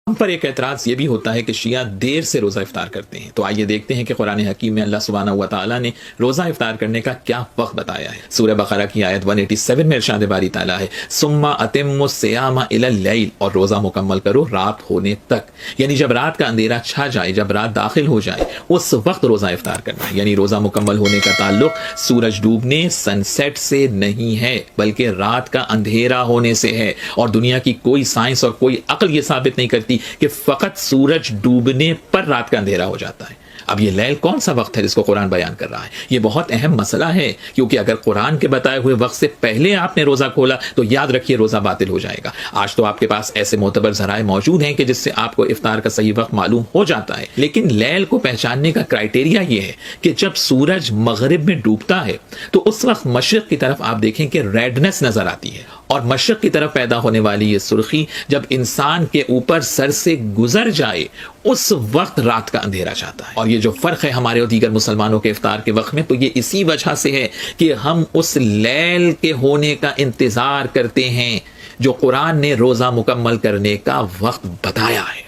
ہم پر ایک اعتراض یہ بھی ہوتا ہے کہ شیعہ دیر سے روزہ افطار کرتے ہیں، تو آئیے دیکھتے ہیں کہ قرآن حکیم میں اللہ سبحانہ و تعالیٰ نے روزہ افطار کرنے کا کیا وقت بتایا ہے۔ سورہ بقرہ کی آیت 187 میں ارشاد باری تعالیٰ ہے ثم اتموا الصیام الی اللیل، اور روزہ مکمل کرو رات ہونے تک، یعنی جب رات کا اندھیرا چھا جائے، جب رات داخل ہو جائے اس وقت روزہ افطار کرنا ہے۔ یعنی روزہ مکمل ہونے کا تعلق سورج ڈوبنے سن سیٹ سے نہیں ہے، بلکہ رات کا اندھیرا ہونے سے ہے، اور دنیا کی کوئی سائنس اور کوئی عقل یہ ثابت نہیں کرتی کہ فقط سورج ڈوبنے پر رات کا اندھیرا ہو جاتا ہے۔ اب یہ لیل کون سا وقت ہے جس کو قرآن بیان کر رہا ہے؟ یہ بہت اہم مسئلہ ہے، کیونکہ اگر قرآن کے بتائے ہوئے وقت سے پہلے آپ نے روزہ کھولا تو یاد رکھیے روزہ باطل ہو جائے گا۔ آج تو آپ کے پاس ایسے معتبر ذرائع موجود ہیں کہ جس سے آپ کو افطار کا صحیح وقت معلوم ہو جاتا ہے، لیکن لیل کو پہچاننے کا کرائٹیریا یہ ہے کہ جب سورج مغرب میں ڈوبتا ہے تو اس وقت مشرق کی طرف آپ دیکھیں کہ ریڈنس نظر آتی ہے، اور مشرق کی طرف پیدا ہونے والی یہ سرخی جب انسان کے اوپر سر سے گزر جائے اس وقت رات کا اندھیرا چاہتا ہے۔ اور یہ جو فرق ہے ہمارے اور دیگر مسلمانوں کے افطار کے وقت میں، تو یہ اسی وجہ سے ہے کہ ہم اس لیل کے ہونے کا انتظار کرتے ہیں جو قرآن نے روزہ مکمل کرنے کا وقت بتایا ہے۔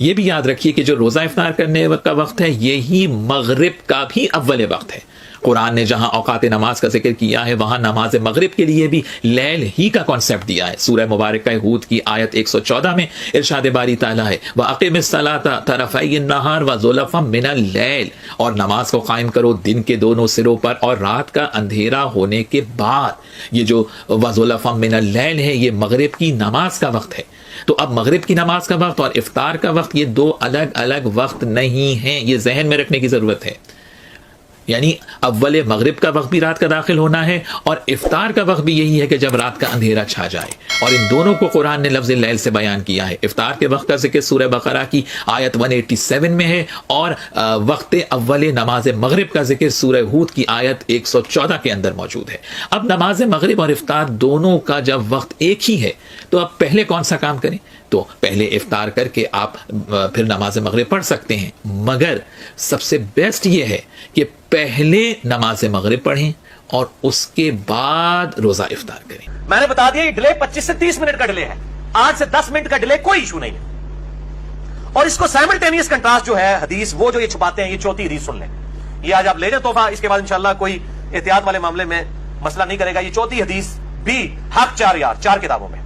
یہ بھی یاد رکھیے کہ جو روزہ افطار کرنے کا وقت ہے یہی مغرب کا بھی اول وقت ہے۔ قرآن نے جہاں اوقات نماز کا ذکر کیا ہے وہاں نماز مغرب کے لیے بھی لیل ہی کا کانسیپٹ دیا ہے۔ سورہ مبارکہ ہود کی آیت 114 میں ارشاد باری تعالیٰ ہے وَأَقِمِ الصَّلَاةَ طَرَفَيِ النَّهَارِ وَزُلَفًا مِنَ اللَّيْلِ، اور نماز کو قائم کرو دن کے دونوں سروں پر اور رات کا اندھیرا ہونے کے بعد۔ یہ جو وَزُلَفًا مِنَ اللَّيْلِ ہے یہ مغرب کی نماز کا وقت ہے۔ تو اب مغرب کی نماز کا وقت اور افطار کا وقت یہ دو الگ الگ وقت نہیں ہیں، یہ ذہن میں رکھنے کی ضرورت ہے۔ یعنی اول مغرب کا وقت بھی رات کا داخل ہونا ہے، اور افطار کا وقت بھی یہی ہے کہ جب رات کا اندھیرا چھا جائے، اور ان دونوں کو قرآن نے لفظ لیل سے بیان کیا ہے۔ افطار کے وقت کا ذکر سورہ بقرہ کی آیت 187 میں ہے، اور وقت اول نماز مغرب کا ذکر سورہ ہود کی آیت 114 کے اندر موجود ہے۔ اب نماز مغرب اور افطار دونوں کا جب وقت ایک ہی ہے تو اب پہلے کون سا کام کریں؟ تو پہلے افطار کر کے آپ پھر نماز مغرب پڑھ سکتے ہیں، مگر سب سے بیسٹ یہ ہے کہ پہلے نماز مغرب پڑھیں اور اس کے بعد روزہ افطار کریں۔ میں نے بتا دیا یہ ڈیلے 25 سے 30 منٹ کا ڈیلے ہے، 8 سے 10 منٹ کا ڈیلے کوئی ایشو نہیں ہے۔ اور اس کو سائملٹینیس کنٹراسٹ جو ہے حدیث وہ جو یہ چھپاتے ہیں، یہ چوتھی حدیث سن لیں، یہ آج آپ لے جائیں تحفہ، اس کے بعد انشاءاللہ کوئی احتیاط والے معاملے میں مسئلہ نہیں کرے گا۔ یہ چوتھی حدیث بھی حق 4 کتابوں میں،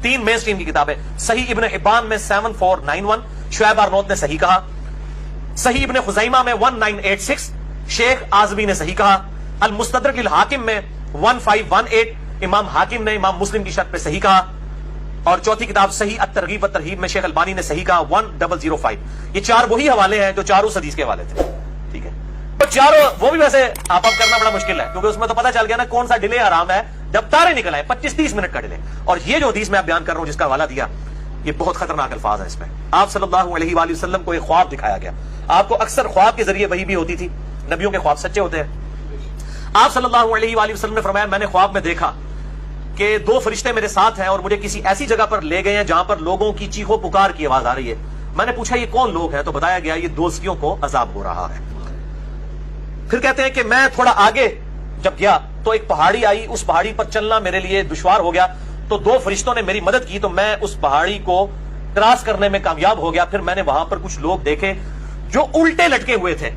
3 مین سٹریم کی کتابیں، صحیح ابن حبان میں 7491، شعیب ارنوت نے صحیح کہا، صحیح ابن خزیمہ میں 1986، شیخ آزمی نے صحیح کہا، المستدرک للحاکم میں 1518، امام حاکم نے امام مسلم کی شرط پہ صحیح کہا، اور چوتھی کتاب صحیح الترغیب والترہیب میں شیخ البانی نے صحیح کہا 1005۔ یہ 4 وہی حوالے ہیں جو چاروں حدیث کے حوالے تھے، ٹھیک ہے۔ تو چاروں وہ بھی ویسے آپ کرنا بڑا مشکل ہے، کیونکہ اس میں تو پتہ چل گیا نا کون سا ڈیلے آرام ہے جب تارے نکل آئے، 25-30 منٹ کا ڈیلے۔ اور یہ جو حدیث میں بیان کر رہا ہوں جس کا حوالہ دیا، یہ بہت خطرناک الفاظ ہیں اس میں۔ آپ صلی اللہ علیہ وآلہ وسلم کو ایک خواب دکھایا گیا، آپ کو اکثر خواب کے ذریعے وحی بھی ہوتی تھی، نبیوں کے خواب سچے ہوتے ہیں۔ آپ صلی اللہ علیہ وآلہ وسلم نے فرمایا میں نے خواب میں دیکھا کہ 2 فرشتے میرے ساتھ ہیں اور مجھے کسی ایسی جگہ پر لے گئے ہیں جہاں پر لوگوں کی چیخو پکار کی آواز آ رہی ہے۔ میں نے پوچھا یہ کون لوگ ہیں؟ تو بتایا گیا یہ دوزخیوں کو عذاب ہو رہا ہے۔ پھر کہتے ہیں کہ میں تھوڑا آگے جب گیا تو ایک پہاڑی آئی، اس پہاڑی پر چلنا میرے لیے دشوار ہو گیا، تو 2 فرشتوں نے میری مدد کی تو میں اس پہاڑی کو کراس کرنے میں کامیاب ہو گیا۔ پھر میں نے وہاں پر کچھ لوگ دیکھے جو الٹے لٹکے ہوئے تھے،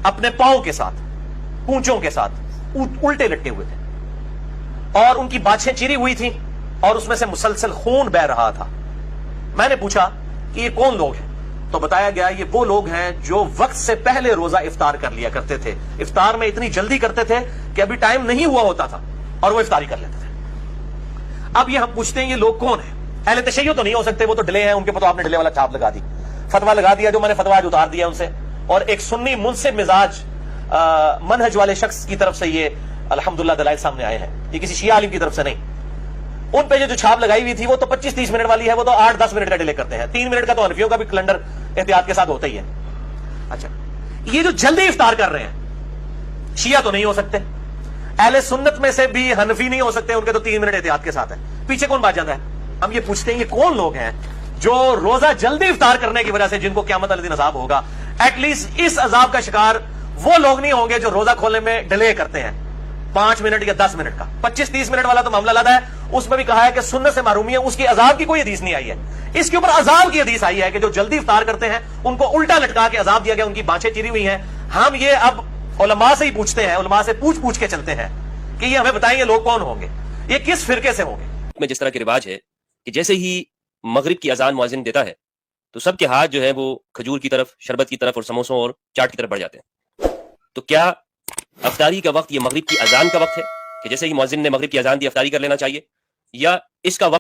اپنے پاؤں کے ساتھ، پونچوں کے ساتھ الٹے لٹکے ہوئے تھے، اور ان کی باچھیں چیری ہوئی تھیں اور اس میں سے مسلسل خون بہ رہا تھا۔ میں نے پوچھا کہ یہ کون لوگ ہیں؟ تو بتایا گیا یہ وہ لوگ ہیں جو وقت سے پہلے روزہ افطار کر لیا کرتے تھے، افطار میں اتنی جلدی کرتے تھے کہ ابھی ٹائم نہیں ہوا ہوتا تھا اور وہ افطاری کر لیتے تھے۔ اب یہ ہم پوچھتے ہیں یہ لوگ کون ہیں؟ اہل تشیع تو نہیں ہو سکتے، وہ تو ڈیلے ہیں، ان کے تو آپ نے ڈیلے والا چھاپ لگا دی، فتوا لگا دیا، جو میں نے فتوا آج اتار دیا ان سے، اور ایک سنی منصف مزاج منہج والے شخص کی طرف سے یہ الحمدللہ دلائل سامنے آئے ہیں، یہ کسی شیعہ عالم کی طرف سے نہیں۔ ان پہ جو چھاپ لگائی ہوئی تھی وہ تو 25-30 منٹ والی ہے، وہ تو 8-10 منٹ کا ڈیلے کرتے ہیں، 3 منٹ کا تو حنفیوں کا بھی کیلنڈر احتیاط کے ساتھ ہوتا ہی ہے۔ اچھا یہ جو جلدی افطار کر رہے ہیں شیعہ تو نہیں ہو سکتے، اہل سنت میں سے بھی حنفی نہیں ہو سکتے، ان کے تو 3 منٹ احتیاط کے ساتھ ہے، پیچھے کون بات جاتا ہے؟ ہم یہ پوچھتے ہیں یہ کون لوگ ہیں جو روزہ جلدی افطار کرنے کی وجہ سے جن کو قیامت والے دن عذاب ہوگا؟ ایٹ لیسٹ اس عذاب کا شکار وہ لوگ نہیں ہوں گے جو روزہ کھولنے میں ڈیلے کرتے ہیں، 5 منٹ یا 10 منٹ کا. 25-30 منٹ والا تو معاملہ علیحدہ ہے, اس میں بھی کہا ہے کہ سنت سے محرومی ہے, اس کی عذاب کی کوئی حدیث نہیں آئی ہے. اس کے اوپر عذاب کی حدیث آئی ہے کہ جو جلدی افطار کرتے ہیں ان کو الٹا لٹکا کے عذاب دیا گیا, ان کی بانچیں چری ہوئی ہیں. ہم یہ اب علماء سے ہی پوچھتے ہیں, علماء سے پوچھ کے چلتے ہیں کہ یہ ہمیں بتائیں یہ لوگ کون ہوں گے, یہ کس فرقے سے ہوں گے. میں جس طرح کے رواج ہے کہ جیسے ہی مغرب کی اذان مؤذن دیتا ہے تو سب کے ہاتھ جو ہے وہ کھجور کی طرف, شربت کی طرف اور سموسوں اور چاٹ کی طرف بڑھ جاتے ہیں. تو کیا افطاری کا وقت یہ مغرب کی اذان کا وقت ہے کہ جیسے ہی مؤذن نے مغرب کی اذان دی افطاری کر لینا چاہیے, یا اس کا وقت